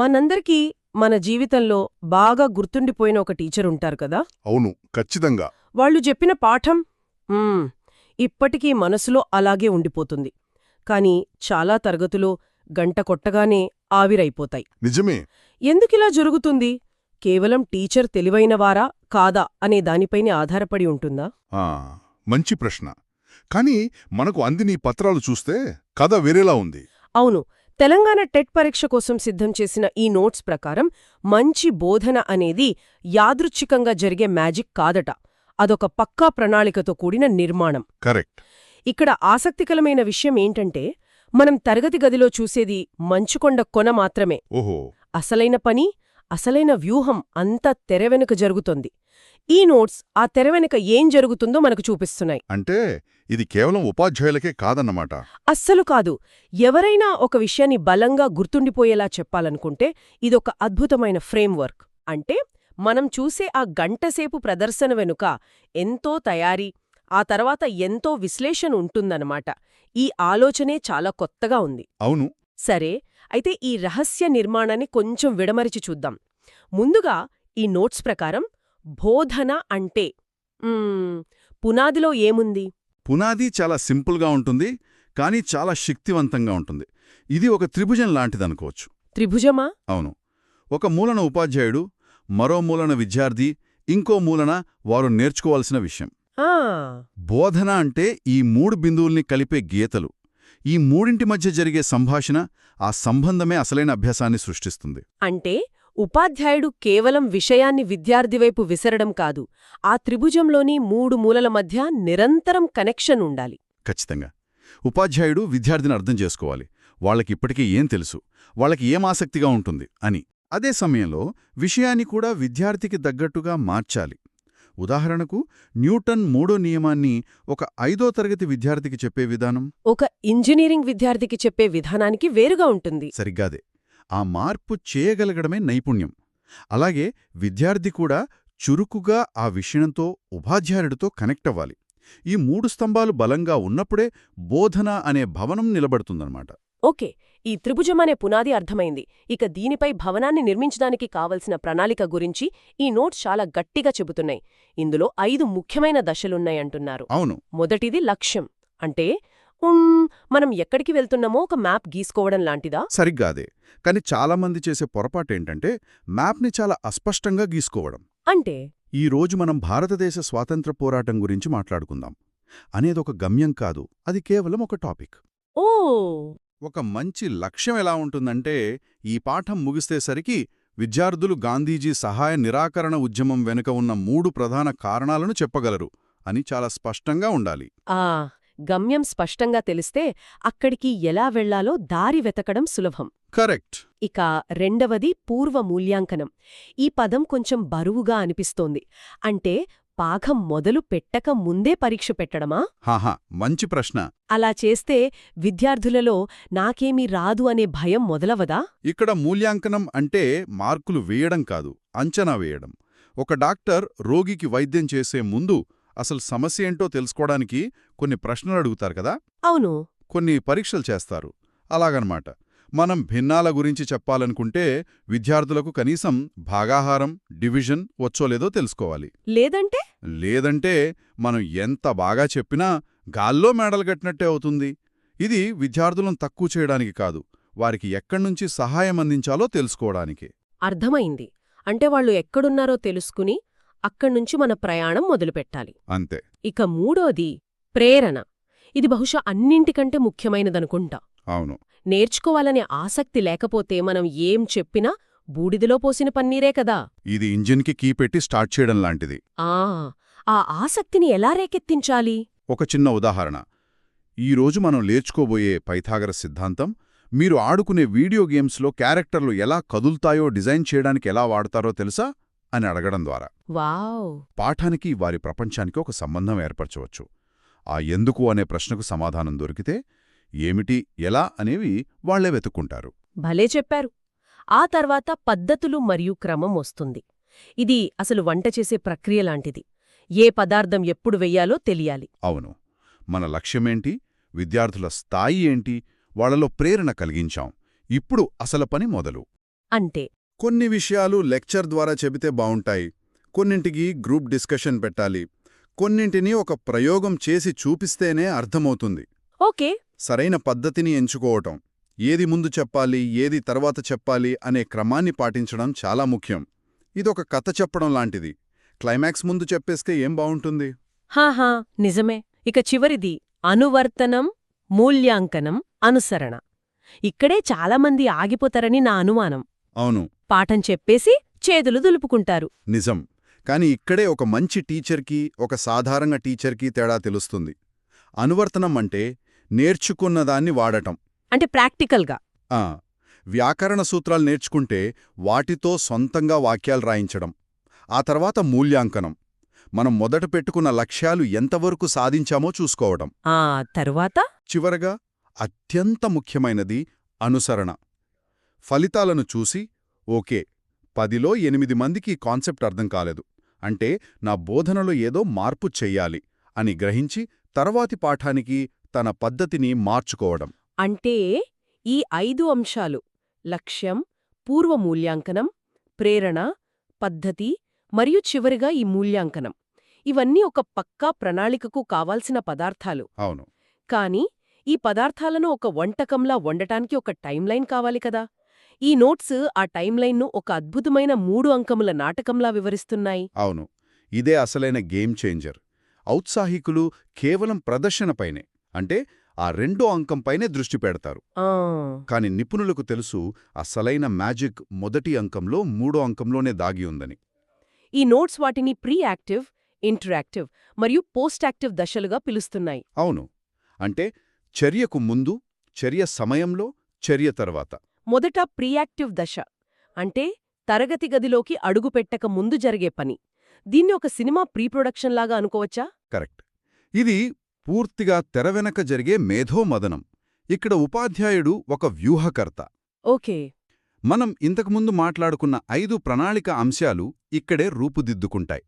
మనందరికీ మన జీవితంలో బాగా గుర్తుండిపోయిన ఒక టీచర్ ఉంటారు కదా. అవును, ఖచ్చితంగా. వాళ్ళు చెప్పిన పాఠం ఇప్పటికీ మనసులో అలాగే ఉండిపోతుంది. కాని చాలా తరగతులో గంట కొట్టగానే ఆవిరైపోతాయి. నిజమే. ఎందుకిలా జరుగుతుంది? కేవలం టీచర్ తెలివైనవారా కాదా అనే దానిపైనే ఆధారపడి ఉంటుందా? మంచి ప్రశ్న. కానీ మనకు అందిన ఈ పత్రాలు చూస్తే కథ వేరేలా ఉంది. అవును. తెలంగాణ టెట్ పరీక్ష కోసం సిద్ధం చేసిన ఈ నోట్స్ ప్రకారం మంచి బోధన అనేది యాదృచ్ఛికంగా జరిగే మ్యాజిక్ కాదట. అదొక పక్కా ప్రణాళికతో కూడిన నిర్మాణం. కరెక్ట్. ఇక్కడ ఆసక్తికరమైన విషయం ఏంటంటే, మనం తరగతి గదిలో చూసేది మంచుకొండ కొన మాత్రమే. ఓహో. అసలైన పని, అసలైన వ్యూహం అంతా తెరవెనుక జరుగుతోంది. ఈ నోట్స్ ఆ తెరవెనుక ఏం జరుగుతుందో మనకు చూపిస్తున్నాయి. అంటే ఇది కేవలం ఉపాధ్యాయులకే కాదన్నమాట. అస్సలు కాదు. ఎవరైనా ఒక విషయాన్ని బలంగా గుర్తుండిపోయేలా చెప్పాలనుకుంటే ఇదొక అద్భుతమైన ఫ్రేమ్వర్క్. అంటే మనం చూసే ఆ గంటసేపు ప్రదర్శన వెనుక ఎంతో తయారీ, ఆ తర్వాత ఎంతో విశ్లేషణ ఉంటుందన్నమాట. ఈ ఆలోచనే చాలా కొత్తగా ఉంది. అవును. సరే, అయితే ఈ రహస్య నిర్మాణాన్ని కొంచెం విడమరిచి చూద్దాం. ముందుగా ఈ నోట్స్ ప్రకారం బోధన అంటే పునాదిలో ఏముంది? పునాది చాలా సింపుల్గా ఉంటుంది, కానీ చాలా శక్తివంతంగా ఉంటుంది. ఇది ఒక త్రిభుజం లాంటిదనుకోవచ్చు. త్రిభుజమా? అవును. ఒక మూలన ఉపాధ్యాయుడు, మరో మూలన విద్యార్థి, ఇంకో మూలన వారు నేర్చుకోవాల్సిన విషయం. బోధన అంటే ఈ మూడు బిందువుల్ని కలిపే గీతలు. ఈ మూడింటి మధ్య జరిగే సంభాషణ, ఆ సంబంధమే అసలైన అభ్యాసాన్ని సృష్టిస్తుంది. అంటే ఉపాధ్యాయుడు కేవలం విషయాన్ని విద్యార్థివైపు విసరడం కాదు, ఆ త్రిభుజంలోని మూడు మూలల మధ్య నిరంతరం కనెక్షన్ ఉండాలి. ఖచ్చితంగా. ఉపాధ్యాయుడు విద్యార్థిని అర్థం చేసుకోవాలి. వాళ్ళకిప్పటికీ ఏం తెలుసు, వాళ్ళకి ఏం ఆసక్తిగా ఉంటుంది అని. అదే సమయంలో విషయాన్ని కూడా విద్యార్థికి తగ్గట్టుగా మార్చాలి. ఉదాహరణకు, న్యూటన్ మూడో నియమాన్ని ఒక 5వ తరగతి విద్యార్థికి చెప్పే విధానం ఒక ఇంజనీరింగ్ విద్యార్థికి చెప్పే విధానానికి వేరుగా ఉంటుంది. సరిగ్గాదే. ఆ మార్పు చేయగలగడమే నైపుణ్యం. అలాగే విద్యార్థి కూడా చురుకుగా ఆ విషయంతో ఉపాధ్యాయుడితో కనెక్ట్ అవ్వాలి. ఈ మూడు స్తంభాలు బలంగా ఉన్నప్పుడే బోధన అనే భవనం నిలబడుతుందన్నమాట. ఓకే, ఈ త్రిభుజమనే పునాది అర్థమైంది. ఇక దీనిపై భవనాన్ని నిర్మించడానికి కావలసిన ప్రణాళిక గురించి ఈ నోట్స్ చాలా గట్టిగా చెబుతున్నాయి. ఇందులో 5 ముఖ్యమైన దశలున్నాయంటున్నారు. అవును. మొదటిది లక్ష్యం. అంటే మనం ఎక్కడికి వెళ్తున్నామో ఒక మ్యాప్ గీసుకోవడం లాంటిదా? సరిగ్గాదే. కాని చాలామంది చేసే పొరపాటేంటంటే మ్యాప్ని చాలా అస్పష్టంగా గీసుకోవడం. అంటే ఈ రోజు మనం భారతదేశ స్వాతంత్ర పోరాటం గురించి మాట్లాడుకుందాం అనేదొక గమ్యం కాదు, అది కేవలం ఒక టాపిక్. ఓ. ఒక మంచి లక్ష్యం ఎలా ఉంటుందంటే, ఈ పాఠం ముగిస్తేసరికి విద్యార్థులు గాంధీజీ సహాయ నిరాకరణ ఉద్యమం వెనుక ఉన్న 3 ప్రధాన కారణాలను చెప్పగలరు అని చాలా స్పష్టంగా ఉండాలి. గమ్యం స్పష్టంగా తెలిస్తే అక్కడికి ఎలా వెళ్లాలో దారి వెతకడం సులభం. కరెక్ట్. ఇక రెండవది పూర్వ మూల్యాంకనం. ఈ పదం కొంచెం బరువుగా అనిపిస్తోంది. అంటే పాఠం మొదలు పెట్టక ముందే పరీక్ష పెట్టడమా? హాహా, మంచి ప్రశ్న. అలా చేస్తే విద్యార్థులలో నాకేమీ రాదు అనే భయం మొదలవదా? ఇక్కడ మూల్యాంకనం అంటే మార్కులు వేయడం కాదు, అంచనా వేయడం. ఒక డాక్టర్ రోగికి వైద్యం చేసే ముందు అసలు సమస్య ఏంటో తెలుసుకోవడానికి కొన్ని ప్రశ్నలు అడుగుతారు కదా. అవును. కొన్ని పరీక్షలు చేస్తారు. అలాగనమాట. మనం భిన్నాల గురించి చెప్పాలనుకుంటే విద్యార్థులకు కనీసం భాగాహారం, డివిజన్ వచ్చోలేదో తెలుసుకోవాలి. లేదంటే మనం ఎంత బాగా చెప్పినా గాల్లో మేడలు కట్టినట్టే అవుతుంది. ఇది విద్యార్థులను తక్కువ చేయడానికి కాదు, వారికి ఎక్కడ్నుంచి సహాయం అందించాలో తెలుసుకోవడానికి. అర్థమైంది. అంటే వాళ్ళు ఎక్కడున్నారో తెలుసుకుని అక్కడ్నుంచి మన ప్రయాణం మొదలుపెట్టాలి. అంతే. ఇక మూడోది ప్రేరణ. ఇది బహుశా అన్నింటికంటే ముఖ్యమైనదనుకుంటా. అవును. నేర్చుకోవాలనే ఆసక్తి లేకపోతే మనం ఏం చెప్పినా బూడిదలో పోసిన పన్నీరే కదా. ఇది ఇంజిన్కి కీ పెట్టి స్టార్ట్ చేయడం లాంటిది. ఆ ఆసక్తిని ఎలా రేకెత్తించాలి? ఒక చిన్న ఉదాహరణ. ఈరోజు మనం నేర్చుకోబోయే పైథాగరస్ సిద్ధాంతం మీరు ఆడుకునే వీడియో గేమ్స్లో క్యారెక్టర్లు ఎలా కదులుతాయో డిజైన్ చేయడానికి ఎలా వాడతారో తెలుసా అని అడగడం ద్వారా వావ్, పాఠానికి వారి ప్రపంచానికి ఒక సంబంధం ఏర్పరచవచ్చు. ఆ ఎందుకు అనే ప్రశ్నకు సమాధానం దొరికితే ఏమిటి, ఎలా అనేవి వాళ్లే వెతుక్కుంటారు. భలే చెప్పారు. ఆ తర్వాత పద్ధతులు మరియు క్రమం వస్తుంది. ఇది అసలు వంట చేసే ప్రక్రియ లాంటిది. ఏ పదార్థం ఎప్పుడు వెయ్యాలో తెలియాలి. అవును. మన లక్ష్యమేంటి, విద్యార్థుల స్థాయి ఏంటి, వాళ్లలో ప్రేరణ కలిగించాం. ఇప్పుడు అసలు పని మొదలు. అంటే కొన్ని విషయాలు లెక్చర్ ద్వారా చెబితే బావుంటాయి, కొన్నింటికి గ్రూప్ డిస్కషన్ పెట్టాలి, కొన్నింటిని ఒక ప్రయోగం చేసి చూపిస్తేనే అర్థమవుతుంది. ఓకే. సరైన పద్ధతిని ఎంచుకోవటం, ఏది ముందు చెప్పాలి ఏది తర్వాత చెప్పాలి అనే క్రమాన్ని పాటించడం చాలా ముఖ్యం. ఇదొక కథ చెప్పడం లాంటిది. క్లైమాక్స్ ముందు చెప్పేస్తే ఏం బావుంటుంది? హాహా, నిజమే. ఇక చివరిది అనువర్తనం, మూల్యాంకనం, అనుసరణ. ఇక్కడే చాలామంది ఆగిపోతారని నా అనుమానం. అవును, పాఠం చెప్పేసి చేతులు దులుపుకుంటారు. నిజం. కాని ఇక్కడే ఒక మంచి టీచర్కి ఒక సాధారణ టీచర్కి తేడా తెలుస్తుంది. అనువర్తనం అంటే నేర్చుకున్నదాన్ని వాడటం. అంటే ప్రాక్టికల్గా. ఆ, వ్యాకరణ సూత్రాలు నేర్చుకుంటే వాటితో సొంతంగా వాక్యాలు రాయించడం. ఆ తర్వాత మూల్యాంకనం, మనం మొదట పెట్టుకున్న లక్ష్యాలు ఎంతవరకు సాధించామో చూసుకోవడం. ఆ తరువాత చివరగా అత్యంత ముఖ్యమైనది అనుసరణ. ఫలితాలను చూసి ఓకే, 10లో 8 మందికి ఈ కాన్సెప్ట్ అర్థం కాలేదు, అంటే నా బోధనలో ఏదో మార్పు చెయ్యాలి అని గ్రహించి తర్వాతి పాఠానికి తన పద్ధతిని మార్చుకోవడం. అంటే ఈ 5 అంశాలు లక్ష్యం, పూర్వ మూల్యాంకనం, ప్రేరణ, పద్ధతి మరియు చివరిగా ఈ మూల్యాంకనం ఇవన్నీ ఒక పక్కా ప్రణాళికకు కావాల్సిన పదార్థాలు. అవును, కానీ ఈ పదార్థాలను ఒక వంటకంలా వండటానికి ఒక టైంలైన్ కావాలి కదా. ఈ నోట్స్ ఆ టైంలైన్ను ఒక అద్భుతమైన 3 అంకముల నాటకంలా వివరిస్తున్నాయి. అవును, ఇదే అసలైన గేమ్ చేంజర్. ఔత్సాహికులు కేవలం ప్రదర్శనపైనే, అంటే ఆ 2వ అంకంపైనే దృష్టి పెడతారు. ఆ కాని నిపుణులకు తెలుసు అసలైన మ్యాజిక్ మొదటి అంకంలో 3వ అంకంలోనే దాగి ఉందని. ఈ నోట్స్ వాటిని ప్రీ యాక్టివ్, ఇంటరాక్టివ్ మరియు పోస్ట్ యాక్టివ్ దశలుగా పిలుస్తున్నాయి. అవును, అంటే చర్యకు ముందు, చర్య సమయంలో, చర్య తర్వాత. మొదట ప్రియాక్టివ్ దశ అంటే తరగతి గదిలోకి అడుగుపెట్టక ముందు జరిగే పని. దీన్ని ఒక సినిమా ప్రీప్రొడక్షన్ లాగా అనుకోవచ్చా? కరెక్ట్. ఇది పూర్తిగా తెరవెనక జరిగే మేధోమదనం. ఇక్కడ ఉపాధ్యాయుడు ఒక వ్యూహకర్త. ఓకే. మనం ఇంతకుముందు మాట్లాడుకున్న 5 ప్రణాళిక అంశాలు ఇక్కడే రూపుదిద్దుకుంటాయి.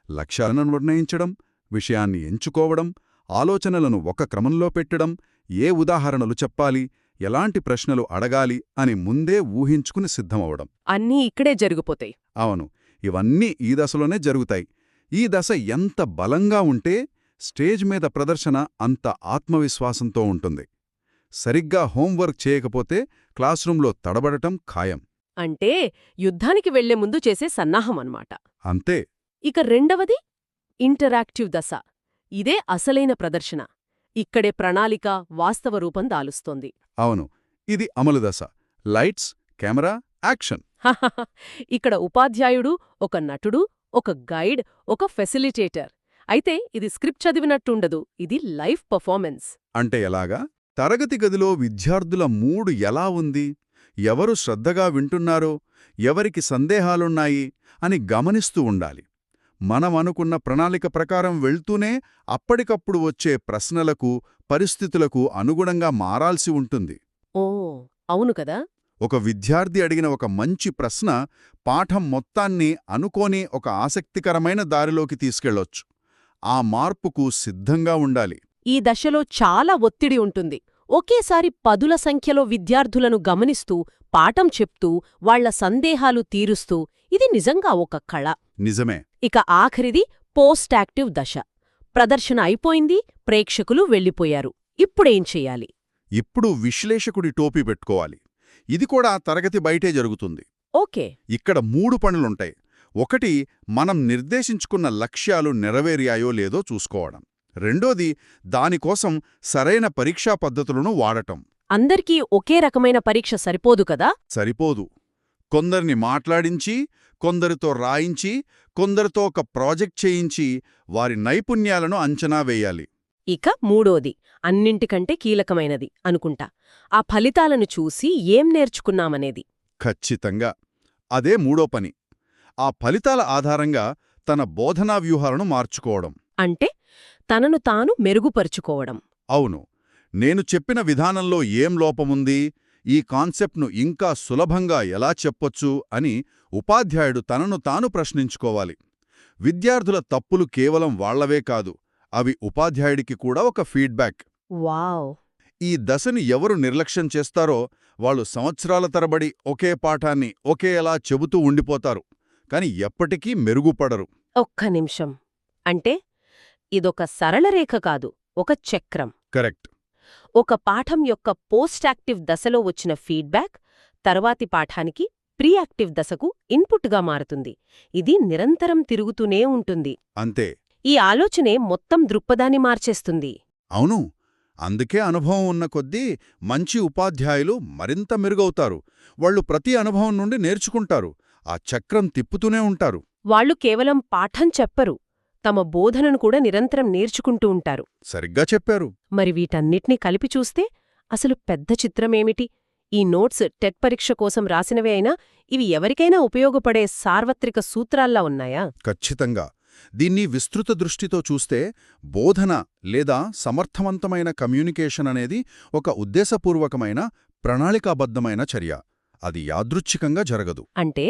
లక్ష్యాలను నిర్ణయించడం, విషయాన్ని ఎంచుకోవడం, ఆలోచనలను ఒక క్రమంలో పెట్టడం, ఏ ఉదాహరణలు చెప్పాలి, ఎలాంటి ప్రశ్నలు అడగాలి అని ముందే ఊహించుకుని సిద్ధమవడం. అన్నీ ఇక్కడే జరిగిపోతాయి. అవును, ఇవన్నీ ఈ దశలోనే జరుగుతాయి. ఈ దశ ఎంత బలంగా ఉంటే స్టేజ్ మీద ప్రదర్శన అంత ఆత్మవిశ్వాసంతో ఉంటుంది. సరిగ్గా హోంవర్క్ చేయకపోతే క్లాస్రూంలో తడబడటం ఖాయం. అంటే యుద్ధానికి వెళ్లే ముందు చేసే సన్నాహం అన్నమాట. అంతే. ఇక రెండవది ఇంటరాక్టివ్ దశ. ఇదే అసలైన ప్రదర్శన. ఇక్కడే ప్రణాళిక వాస్తవ రూపం దాలుస్తోంది. అవును, ఇది అమలు దశ. Lights, camera, action. హహహ. ఇక్కడ ఉపాధ్యాయుడు ఒక నటుడు, ఒక గైడ్, ఒక ఫెసిలిటేటర్. అయితే ఇది స్క్రిప్ట్ చదివినట్టుండదు, ఇది లైవ్ పర్ఫార్మెన్స్. అంటే ఎలాగా? తరగతి గదిలో విద్యార్థుల మూడ్ ఎలా ఉంది, ఎవరు శ్రద్ధగా వింటున్నారో, ఎవరికి సందేహాలున్నాయి అని గమనిస్తూ ఉండాలి. మనం అనుకున్న ప్రణాళిక ప్రకారం వెళ్తూనే అప్పటికప్పుడు వచ్చే ప్రశ్నలకు, పరిస్థితులకు అనుగుణంగా మారాల్సి ఉంటుంది. ఓ అవును కదా. ఒక విద్యార్థి అడిగిన ఒక మంచి ప్రశ్న పాఠం మొత్తాన్ని అనుకోని ఒక ఆసక్తికరమైన దారిలోకి తీసుకెళ్లొచ్చు. ఆ మార్పుకు సిద్ధంగా ఉండాలి. ఈ దశలో చాలా ఒత్తిడి ఉంటుంది. ఒకేసారి పదుల సంఖ్యలో విద్యార్థులను గమనిస్తూ, పాఠం చెప్తూ, వాళ్ల సందేహాలు తీరుస్తూ, ఇది నిజంగా ఒక కళ. నిజమే. ఇక ఆఖరిది పోస్ట్ యాక్టివ్ దశ. ప్రదర్శన అయిపోయింది, ప్రేక్షకులు వెళ్ళిపోయారు. ఇప్పుడేం చెయ్యాలి? ఇప్పుడు విశ్లేషకుడి టోపీ పెట్టుకోవాలి. ఇది కూడా తరగతి బయటే జరుగుతుంది. ఓకే. ఇక్కడ 3 పనులుంటాయి. ఒకటి, మనం నిర్దేశించుకున్న లక్ష్యాలు నెరవేరాయో లేదో చూసుకోవడం. రెండోది, దానికోసం సరైన పరీక్షా పద్ధతులను వాడటం. అందరికీ ఒకే రకమైన పరీక్ష సరిపోదు కదా. సరిపోదు. కొందరిని మాట్లాడించి, కొందరితో రాయించి, కొందరితో ఒక ప్రాజెక్ట్ చేయించి వారి నైపుణ్యాలను అంచనా వేయాలి. ఇక మూడోది, అన్నింటికంటే కీలకమైనది అనుకుంటా, ఆ ఫలితాలను చూసి ఏం నేర్చుకున్నామనేది. ఖచ్చితంగా. అదే 3వ పని. ఆ ఫలితాల ఆధారంగా తన బోధనా వ్యూహాలను మార్చుకోవడం. అంటే తనను తాను మెరుగుపరుచుకోవడం. అవును, నేను చెప్పిన విధానంలో ఏం లోపముంది, ఈ కాన్సెప్ట్ను ఇంకా సులభంగా ఎలా చెప్పొచ్చు అని ఉపాధ్యాయుడు తనను తాను ప్రశ్నించుకోవాలి. విద్యార్థుల తప్పులు కేవలం వాళ్లవే కాదు, అవి ఉపాధ్యాయుడికి కూడా ఒక ఫీడ్బ్యాక్. వావ్. ఈ దశని ఎవరు నిర్లక్ష్యం చేస్తారో వాళ్ళు సంవత్సరాల తరబడి ఒకే పాఠాన్ని ఒకేలా చెబుతూ ఉండిపోతారు కాని ఎప్పటికీ మెరుగుపడరు. ఒక్క నిమిషం. అంటే ఇదొక సరళరేఖ కాదు, ఒక చక్రం. కరెక్ట్. ఒక పాఠం యొక్క పోస్ట్ యాక్టివ్ దశలో వచ్చిన ఫీడ్బ్యాక్ తర్వాతి పాఠానికి ప్రీ యాక్టివ్ దశకు ఇన్పుట్గా మారుతుంది. ఇది నిరంతరం తిరుగుతూనే ఉంటుంది. అంతే. ఈ ఆలోచనే మొత్తం దృక్పథాన్ని మార్చేస్తుంది. అవును. అందుకే అనుభవం ఉన్న కొద్దీ మంచి ఉపాధ్యాయులు మరింత మెరుగవుతారు. వాళ్ళు ప్రతి అనుభవం నుండి నేర్చుకుంటారు. ఆ చక్రం తిప్పుతూనే ఉంటారు. వాళ్ళు కేవలం పాఠం చెప్పరు, తమ బోధనను కూడా నిరంతరం నేర్చుకుంటూ ఉంటారు. సరిగ్గా చెప్పారు. మరి వీటన్నిటినీ కలిపి చూస్తే అసలు పెద్ద చిత్రమేమిటి? ఈ నోట్స్ టెట్ పరీక్ష కోసం రాసినవే అయినా ఇవి ఎవరికైనా ఉపయోగపడే సార్వత్రిక సూత్రాల్లా ఉన్నాయా? ఖచ్చితంగా. దీన్ని విస్తృత దృష్టితో చూస్తే బోధన లేదా సమర్థవంతమైన కమ్యూనికేషన్ అనేది ఒక ఉద్దేశపూర్వకమైన ప్రణాళికాబద్ధమైన చర్య. అది యాదృచ్ఛికంగా జరగదు. అంటే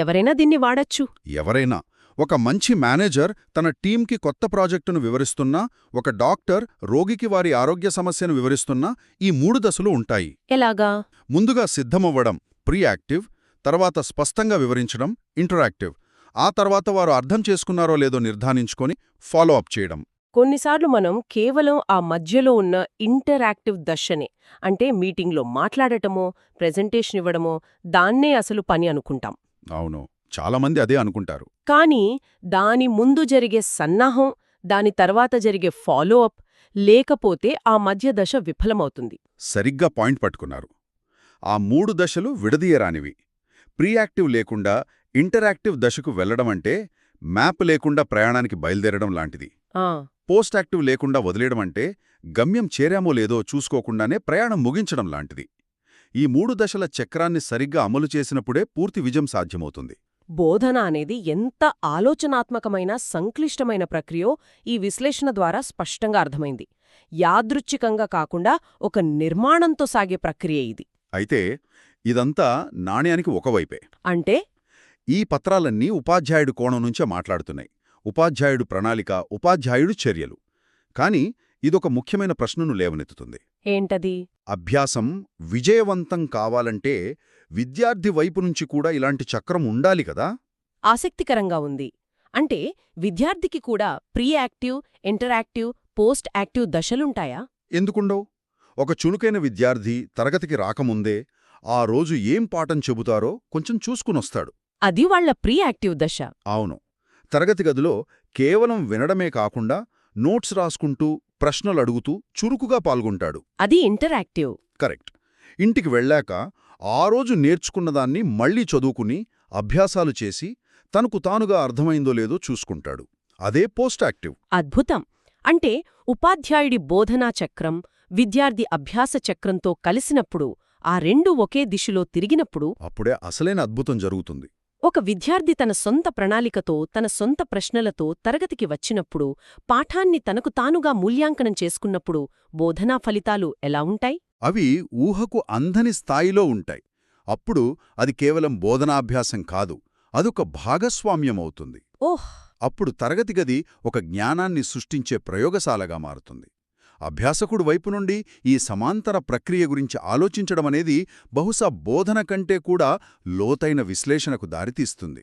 ఎవరైనా దీన్ని వాడచ్చు. ఎవరైనా. ఒక మంచి మేనేజర్ తన టీంకి కొత్త ప్రాజెక్టును వివరిస్తున్నా, ఒక డాక్టర్ రోగికి వారి ఆరోగ్య సమస్యను వివరిస్తున్నా ఈ 3 దశలు ఉంటాయి. ఎలాగా? ముందుగా సిద్ధమవ్వడం ప్రీయాక్టివ్, తర్వాత స్పష్టంగా వివరించడం ఇంటరాక్టివ్, ఆ తర్వాత వారు అర్థం చేసుకున్నారో లేదో నిర్ధారించుకొని ఫాలో అప్ చేయడం. కొన్నిసార్లు మనం కేవలం ఆ మధ్యలో ఉన్న ఇంటరాక్టివ్ దశనే, అంటే మీటింగ్లో మాట్లాడటమో ప్రెజెంటేషన్ ఇవ్వడమో, దాన్నే అసలు పని అనుకుంటాం. అవును, చాలామంది అదే అనుకుంటారు. కానీ దాని ముందు జరిగే సన్నాహం, దాని తర్వాత జరిగే ఫాలో అప్ లేకపోతే ఆ మధ్య దశ విఫలమవుతుంది. సరిగ్గా పాయింట్ పట్టుకున్నారు. ఆ 3 దశలు విడదీయరానివి. ప్రీయాక్టివ్ లేకుండా ఇంటరాక్టివ్ దశకు వెళ్లడమంటే మ్యాప్ లేకుండా ప్రయాణానికి బయలుదేరడం లాంటిది. పోస్ట్ యాక్టివ్ లేకుండా వదిలేయడమంటే గమ్యం చేరామో లేదో చూసుకోకుండానే ప్రయాణం ముగించడం లాంటిది. ఈ 3 దశల చక్రాన్ని సరిగ్గా అమలు చేసినప్పుడే పూర్తి విజయం సాధ్యమవుతుంది. బోధన అనేది ఎంత ఆలోచనాత్మకమైన సంక్లిష్టమైన ప్రక్రియో ఈ విశ్లేషణ ద్వారా స్పష్టంగా అర్థమైంది. యాదృచ్ఛికంగా కాకుండా ఒక నిర్మాణంతో సాగే ప్రక్రియ ఇది. అయితే ఇదంతా నాణ్యానికి ఒకవైపే. అంటే ఈ పత్రాలన్నీ ఉపాధ్యాయుడు కోణం నుంచే మాట్లాడుతున్నాయి. ఉపాధ్యాయుడు ప్రణాళిక, ఉపాధ్యాయుడు చర్యలు. కాని ఇదొక ముఖ్యమైన ప్రశ్నను లేవనెత్తుతుంది. ఏంటది? అభ్యాసం విజయవంతం కావాలంటే విద్యార్థి వైపు నుంచి కూడా ఇలాంటి చక్రం ఉండాలి కదా? ఆసక్తికరంగా ఉంది. అంటే విద్యార్థికి కూడా pre active, interactive, post active దశలుంటాయా? ఎందుకుండవు? ఒక చురుకైన విద్యార్థి తరగతికి రాకముందే ఆ రోజు ఏం పాఠం చెబుతారో కొంచెం చూసుకునొస్తాడు. అది వాళ్ల ప్రీ యాక్టివ్ దశ. అవును. తరగతి గదిలో కేవలం వినడమే కాకుండా నోట్స్ రాసుకుంటూ, ప్రశ్నలు అడుగుతూ చురుకుగా పాల్గొంటాడు. అది ఇంటరాక్టివ్. కరెక్ట్. ఇంటికి వెళ్ళాక ఆ రోజు నేర్చుకున్నదాన్ని మళ్లీ చదువుకుని, అభ్యాసాలు చేసి, తనకు తానుగా అర్థమైందో లేదో చూసుకుంటాడు. అదే పోస్ట్ యాక్టివ్. అద్భుతం. అంటే ఉపాధ్యాయుడి బోధనా చక్రం, విద్యార్థి అభ్యాస చక్రంతో కలిసినప్పుడు, ఆ రెండూ ఒకే దిశలో తిరిగినప్పుడు అప్పుడే అసలైన అద్భుతం జరుగుతుంది. ఒక విద్యార్థి తన సొంత ప్రణాళికతో, తన సొంత ప్రశ్నలతో తరగతికి వచ్చినప్పుడు, పాఠాన్ని తనకు తానుగా మూల్యాంకనం చేసుకున్నప్పుడు బోధనా ఫలితాలు ఎలా ఉంటాయి? అవి ఊహకు అందని స్థాయిలో ఉంటాయి. అప్పుడు అది కేవలం బోధనాభ్యాసం కాదు, అదొక భాగస్వామ్యమవుతుంది. ఓహ్! అప్పుడు తరగతి గది ఒక జ్ఞానాన్ని సృష్టించే ప్రయోగశాలగా మారుతుంది. అభ్యాసకుడు వైపు నుండి ఈ సమాంతర ప్రక్రియ గురించి ఆలోచించడమనేది బహుశా బోధన కంటే కూడా లోతైన విశ్లేషణకు దారితీస్తుంది.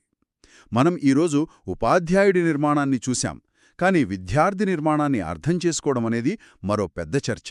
మనం ఈరోజు ఉపాధ్యాయుడి నిర్మాణాన్ని చూశాం, కానీ విద్యార్థి నిర్మాణాన్ని అర్థం చేసుకోవడమనేది మరో పెద్ద చర్చ.